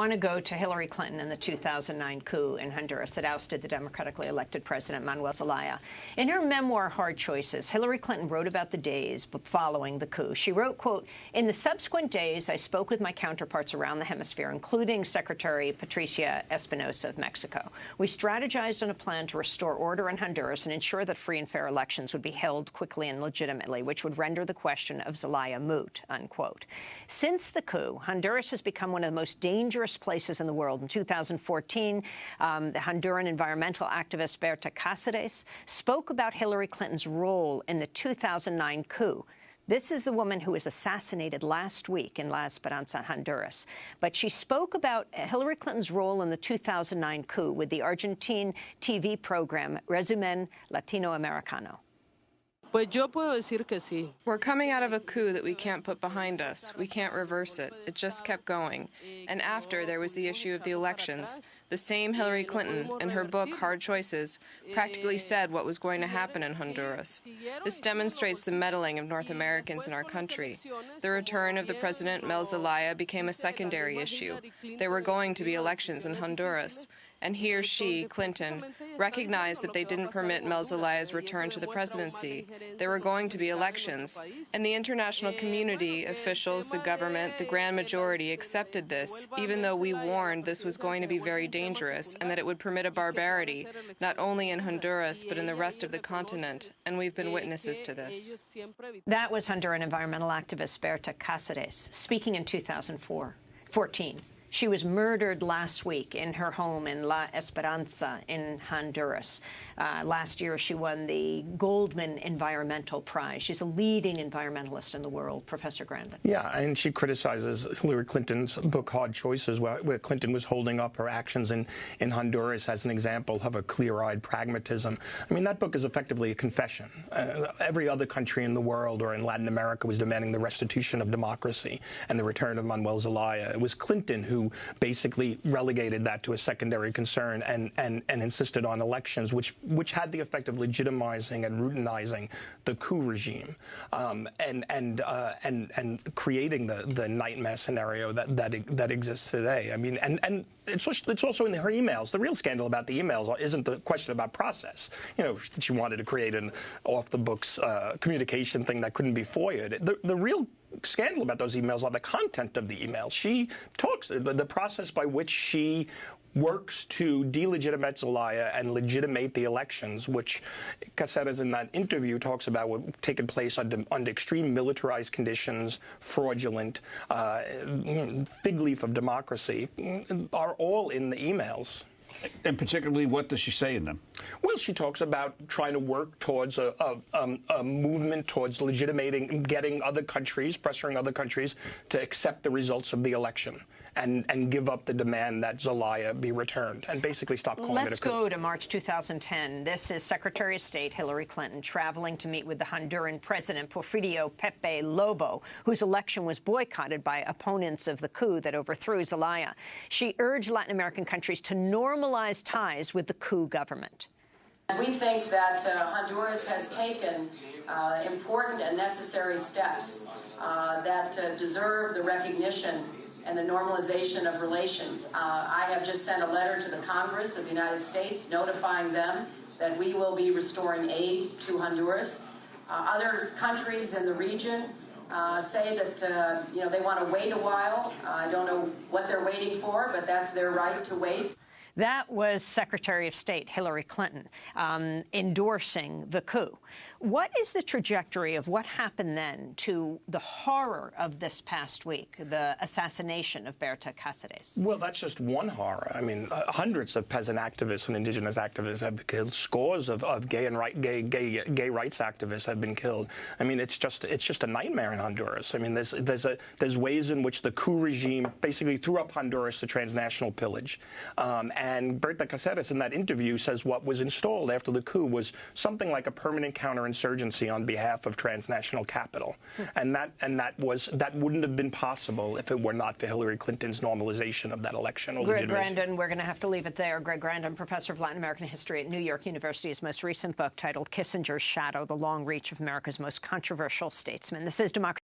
I want to go to Hillary Clinton and the 2009 coup in Honduras that ousted the democratically elected president Manuel Zelaya. In her memoir, Hard Choices, Hillary Clinton wrote about the days following the coup. She wrote, quote, "In the subsequent days, I spoke with my counterparts around the hemisphere, including Secretary Patricia Espinosa of Mexico. We strategized on a plan to restore order in Honduras and ensure that free and fair elections would be held quickly and legitimately, which would render the question of Zelaya moot," unquote. Since the coup, Honduras has become one of the most dangerous places in the world. In 2014, the Honduran environmental activist Berta Cáceres spoke about Hillary Clinton's role in the 2009 coup. This is the woman who was assassinated last week in La Esperanza, Honduras. But she spoke about Hillary Clinton's role in the 2009 coup with the Argentine TV program Resumen Latinoamericano. We're coming out of a coup that we can't put behind us. We can't reverse it. It just kept going. And after, there was the issue of the elections. The same Hillary Clinton, in her book, Hard Choices, practically said what was going to happen in Honduras. This demonstrates the meddling of North Americans in our country. The return of the president, Mel Zelaya, became a secondary issue. There were going to be elections in Honduras. And he or she, Clinton, recognized that they didn't permit Mel Zelaya's return to the presidency. There were going to be elections. And the international community, officials, the government, the grand majority accepted this, even though we warned this was going to be very dangerous and that it would permit a barbarity, not only in Honduras, but in the rest of the continent. And we've been witnesses to this. That was Honduran environmental activist Berta Cáceres speaking in 2014. She was murdered last week in her home in La Esperanza in Honduras. Last year, she won the Goldman Environmental Prize. She's a leading environmentalist in the world, Professor Grandin. Yeah, and she criticizes Hillary Clinton's book, Hard Choices, where Clinton was holding up her actions in Honduras as an example of a clear-eyed pragmatism. I mean, that book is effectively a confession. Every other country in the world or in Latin America was demanding the restitution of democracy and the return of Manuel Zelaya. It was Clinton who basically relegated that to a secondary concern and insisted on elections, which had the effect of legitimizing and routinizing the coup regime, and creating the nightmare scenario that exists today. I mean, and it's also in her emails. The real scandal about the emails isn't the question about process. You know, she wanted to create an off-the-books communication thing that couldn't be FOIA'd. The real scandal about those emails are the content of the emails. She talks the process by which she works to delegitimate Zelaya and legitimate the elections, which Cáceres in that interview talks about what taken place under extreme militarized conditions, fraudulent, fig leaf of democracy, are all in the emails. And particularly, what does she say in them? Well, she talks about trying to work towards a movement towards legitimating, getting other countries, pressuring other countries to accept the results of the election and give up the demand that Zelaya be returned and basically stop calling it a coup. Let's go to March 2010. This is Secretary of State Hillary Clinton traveling to meet with the Honduran president, Porfirio Pepe Lobo, whose election was boycotted by opponents of the coup that overthrew Zelaya. She urged Latin American countries to normalize ties with the coup government. We think that Honduras has taken important and necessary steps that deserve the recognition and the normalization of relations. I have just sent a letter to the Congress of the United States notifying them that we will be restoring aid to Honduras. Other countries in the region say that they want to wait a while. I don't know what they're waiting for, but that's their right to wait. That was Secretary of State Hillary Clinton endorsing the coup. What is the trajectory of what happened then to the horror of this past week, the assassination of Berta Cáceres? Well, that's just one horror. I mean, hundreds of peasant activists and indigenous activists have been killed. Scores of gay rights activists have been killed. I mean, it's just a nightmare in Honduras. I mean, there's ways in which the coup regime basically threw up Honduras to transnational pillage. And Berta Cáceres in that interview says what was installed after the coup was something like a permanent counterinsurgency on behalf of transnational capital. And that wouldn't have been possible if it were not for Hillary Clinton's normalization of that election. Greg Grandin, we're going to have to leave it there. Greg Grandin, professor of Latin American history at New York University, his most recent book titled Kissinger's Shadow, The Long Reach of America's Most Controversial Statesman. This is Democracy